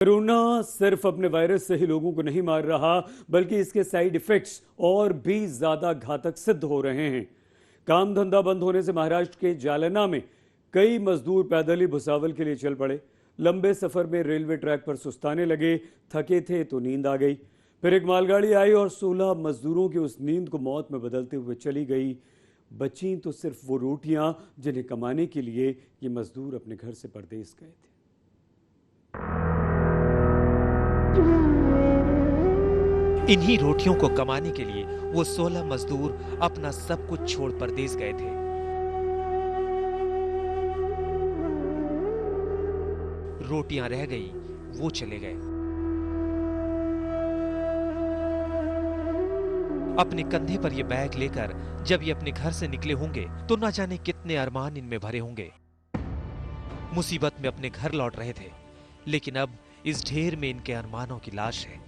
Corona सिर्फ अपने virus से ही लोगों को नहीं मार रहा, बल्कि इसके साइड इफेक्ट्स और भी ज्यादा घातक सिद्ध हो रहे हैं। काम धंधा बंद होने से महाराष्ट्र के जालना में कई मजदूर पैदल ही भुसावल के लिए चल पड़े। लंबे सफर में रेलवे ट्रैक पर सुस्ताने लगे, थके थे तो नींद आ गई। फिर एक मालगाड़ी आई और 16 मजदूरों की उस नींद को मौत में बदलते हुए चली गई। बची तो सिर्फ वो रोटियां जिन्हें कमाने के लिए ये मजदूर अपने घर से परदेस गए थे। इन्हीं रोटियों को कमाने के लिए वो 16 मजदूर अपना सब कुछ छोड़ परदेस गए थे। रोटियां रह गई, वो चले गए। अपने कंधे पर ये बैग लेकर जब ये अपने घर से निकले होंगे तो न जाने कितने अरमान इनमें भरे होंगे। मुसीबत में अपने घर लौट रहे थे, लेकिन अब इस ढेर में इनके अरमानों की लाश है।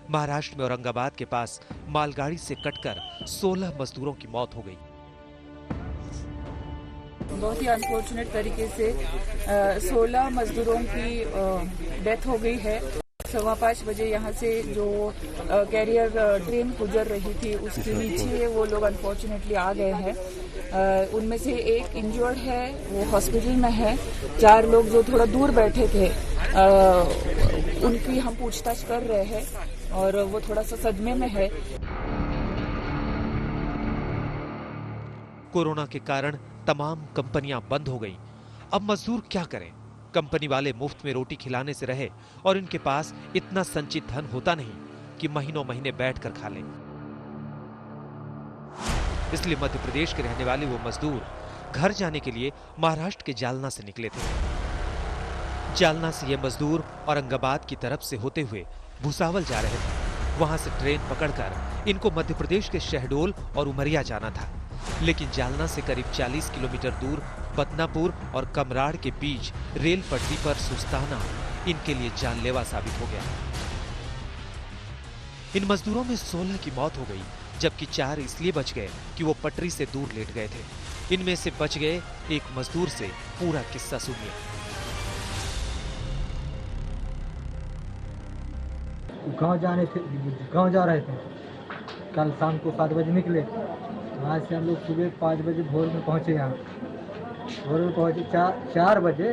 महाराष्ट्र में औरंगाबाद के पास मालगाड़ी से कटकर 16 मजदूरों की मौत हो गई। बहुत ही अनफॉर्चुनेट तरीके से 16 मजदूरों की डेथ हो गई है। 5:15 बजे यहाँ से जो कैरियर ट्रेन गुजर रही थी उसके नीचे वो लोग अनफॉर्चुनेटली आ गए हैं। उनमें से एक इंजर्ड है, वो हॉस्पिटल में है। 4 लोग जो थोड़ा दूर बैठे थे उनकी हम पूछताछ कर रहे हैं और वो थोड़ा सा सदमे में है। कोरोना के कारण तमाम कंपनियां बंद हो गईं। अब मजदूर क्या करें? कंपनी वाले मुफ्त में रोटी खिलाने से रहे और इनके पास इतना संचित धन होता नहीं कि महीनों महीने बैठकर खा लें। इसलिए मध्य प्रदेश के रहने वाले वो मजदूर घर जाने के लिए महाराष्ट्र के जालना से निकले थे। जालना से ये मजदूर औरंगाबाद की तरफ से होते हुए भुसावल जा रहे थे। वहां से ट्रेन पकड़कर इनको मध्य प्रदेश के शहडोल और उमरिया जाना था, लेकिन जालना से करीब 40 किलोमीटर दूर बदनापुर और कमराड़ के बीच रेल पटरी पर सुस्ताना इनके लिए जानलेवा साबित हो गया। इन मजदूरों में 16 की मौत हो गई, जबकि 4 इसलिए बच गए कि वो पटरी से दूर लेट गए थे। इनमें से बच गए एक मजदूर से पूरा किस्सा सुनिए। गांव जा रहे थे। कल शाम को 7 बजे निकले। वहाँ से हम लोग सुबह 5 बजे भोर में पहुँचे। यहाँ भोर में पहुँचे 4 बजे,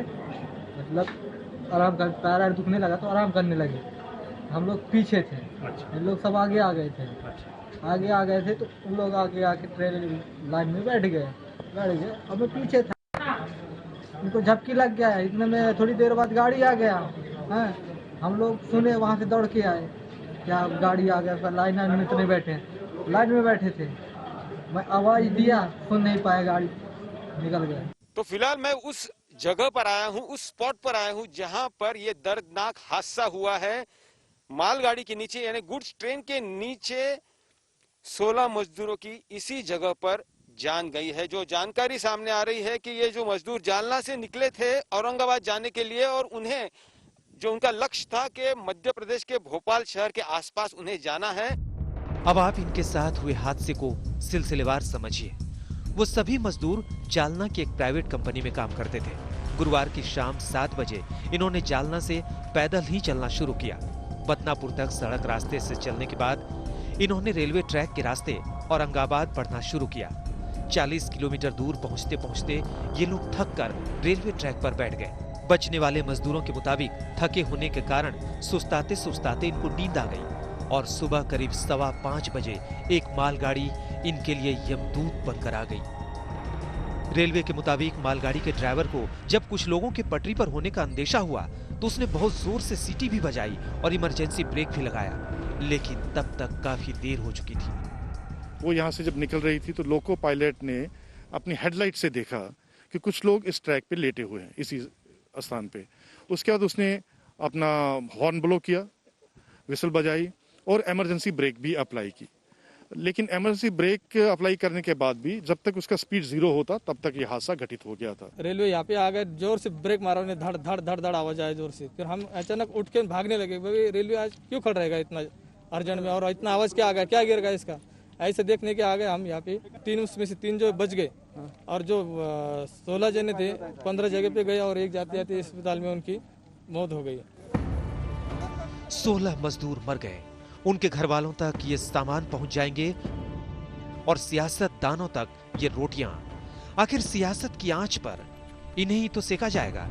मतलब आराम कर, पैर दुखने लगा तो आराम करने लगे। हम लोग पीछे थे, हम लोग सब आगे आ गए थे। आगे आ गए थे तो उन लोग आगे आके ट्रेन लाइन में बैठ गए। अब मैं पीछे था, उनको झपकी लग गया। इतने में थोड़ी देर बाद गाड़ी आ गया है। हम लोग सुने, वहाँ से दौड़ के आए, क्या गाड़ी आ गया। लाइन में तो नहीं बैठे, लाइन में बैठे थे। मैं आवाज दिया, सुन नहीं पाया, गाड़ी निकल गया। तो फिलहाल मैं उस जगह पर आया हूं, उस स्पॉट पर आया हूं जहां पर यह दर्दनाक हादसा हुआ है। मालगाड़ी के नीचे यानी गुड्स ट्रेन के नीचे 16 मजदूरों की इसी जगह पर जान गई है। जो जानकारी सामने आ रही है कि ये जो मजदूर जालना से निकले थे औरंगाबाद जाने के लिए और उन्हें जो उनका लक्ष्य था कि मध्य प्रदेश के भोपाल शहर के आसपास उन्हें जाना है। अब आप इनके साथ हुए हादसे को सिलसिलेवार समझिए। वो सभी मजदूर जालना की एक प्राइवेट कंपनी में काम करते थे। गुरुवार की शाम 7 बजे इन्होंने जालना से पैदल ही चलना शुरू किया। बदनापुर तक सड़क रास्ते से चलने के बाद इन्होंने रेलवे ट्रैक के रास्ते औरंगाबाद बढ़ना शुरू किया। 40 किलोमीटर दूर पहुंचते पहुंचते ये लोग थक कर रेलवे ट्रैक पर बैठ गए। बचने वाले मजदूरों के मुताबिक थके होने के कारण सुस्ताते सुस्ताते इनको नींद आ गई और सुबह करीब 5:15 बजे एक मालगाड़ी इनके लिए यमदूत बनकर आ गई। रेलवे के मुताबिक मालगाड़ी के ड्राइवर को जब कुछ लोगों के पटरी पर होने का अंदेशा हुआ तो उसने बहुत जोर से सीटी भी बजाई और इमरजेंसी ब्रेक भी लगाया, लेकिन तब तक काफी देर हो चुकी थी। वो यहाँ से जब निकल रही थी तो लोको पायलट ने अपनी हेडलाइट से देखा कि कुछ लोग इस ट्रैक पे लेटे हुए हैं इसी स्थान पे। उसके बाद उसने अपना हॉर्न ब्लो किया, विसल बजाई और इमरजेंसी ब्रेक भी अप्लाई की। लेकिन इमरजेंसी ब्रेक अप्लाई करने के बाद भी जब तक उसका स्पीड 0 होता तब तक ये हादसा घटित हो गया था। रेलवे यहाँ पे आ गए, जोर से ब्रेक मारा, उन्हें धड़ धड़ धड़ धड़ आवाज आया जोर से। फिर हम अचानक उठ के भागने लगे, भाई रेलवे आज क्यों खड़ रहेगा इतना अर्जेंट में, और इतना आवाज क्या आ गया, क्या गिर गया इसका। ऐसे देखने के आ गए हम यहाँ पे। 3 उसमें से 3 जो बच गए और जो 16 जने थे 15 जगह पे गए और एक जाते जाते अस्पताल में उनकी मौत हो गई। 16 मजदूर मर गए। उनके घर वालों तक ये सामान पहुंच जाएंगे और सियासतदानों तक ये रोटियां। आखिर सियासत की आंच पर इन्हें ही तो सेका जाएगा।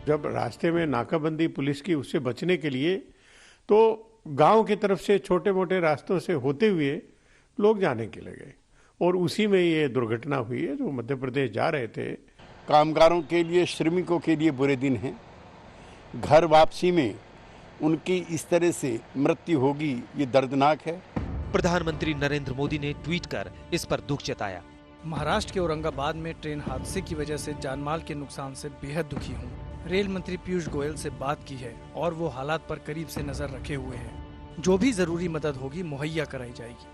जब रास्ते में नाकाबंदी पुलिस की, उससे बचने के लिए तो गांव की तरफ से छोटे मोटे रास्तों से होते हुए लोग जाने के लिए गए और उसी में ये दुर्घटना हुई है। जो मध्य प्रदेश जा रहे थे, कामगारों के लिए, श्रमिकों के लिए बुरे दिन हैं। घर वापसी में उनकी इस तरह से मृत्यु होगी, ये दर्दनाक है। प्रधानमंत्री नरेंद्र मोदी ने ट्वीट कर इस पर दुख जताया। महाराष्ट्र के औरंगाबाद में ट्रेन हादसे की वजह से जानमाल के नुकसान से बेहद दुखी हूँ। रेल मंत्री पीयूष गोयल से बात की है और वो हालात पर करीब से नजर रखे हुए हैं। जो भी जरूरी मदद होगी मुहैया कराई जाएगी।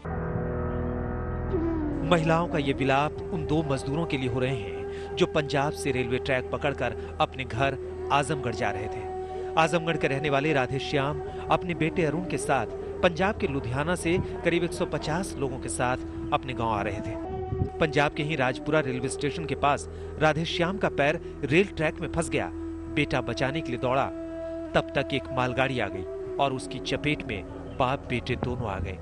महिलाओं का ये विलाप उन 2 मजदूरों के लिए हो रहे हैं जो पंजाब से रेलवे ट्रैक पकड़कर अपने घर आजमगढ़ जा रहे थे। आजमगढ़ के रहने वाले राधेश्याम अपने बेटे अरुण के साथ पंजाब के लुधियाना से करीब 150 लोगों के साथ अपने गांव आ रहे थे। पंजाब के ही राजपुरा रेलवे स्टेशन के पास राधेश्याम का पैर रेल ट्रैक में फंस गया। बेटा बचाने के लिए दौड़ा, तब तक एक मालगाड़ी आ गई और उसकी चपेट में बाप बेटे दोनों आ गए।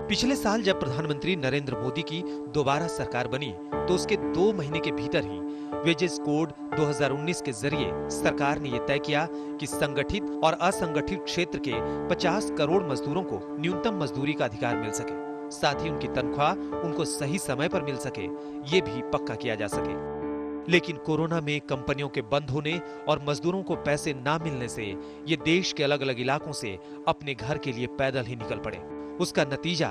पिछले साल जब प्रधानमंत्री नरेंद्र मोदी की दोबारा सरकार बनी तो उसके 2 महीने के भीतर ही वेजेस कोड 2019 के जरिए सरकार ने यह तय किया कि संगठित और असंगठित क्षेत्र के 50 करोड़ मजदूरों को न्यूनतम मजदूरी का अधिकार मिल सके, साथ ही उनकी तनख्वाह उनको सही समय पर मिल सके, ये भी पक्का किया जा सके। लेकिन कोरोना में कंपनियों के बंद होने और मजदूरों को पैसे ना मिलने से ये देश के अलग अलग इलाकों से अपने घर के लिए पैदल ही निकल पड़े। उसका नतीजा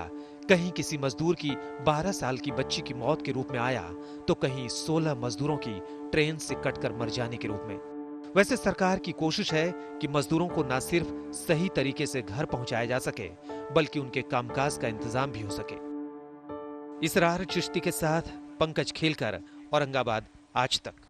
कहीं किसी मजदूर की 12 साल की बच्ची की मौत के रूप में आया तो कहीं 16 मजदूरों की ट्रेन से कटकर मर जाने के रूप में। वैसे सरकार की कोशिश है कि मजदूरों को न सिर्फ सही तरीके से घर पहुंचाया जा सके बल्कि उनके कामकाज का इंतजाम भी हो सके। इसरार चिश्ती के साथ पंकज खेलकर, औरंगाबाद, आज तक।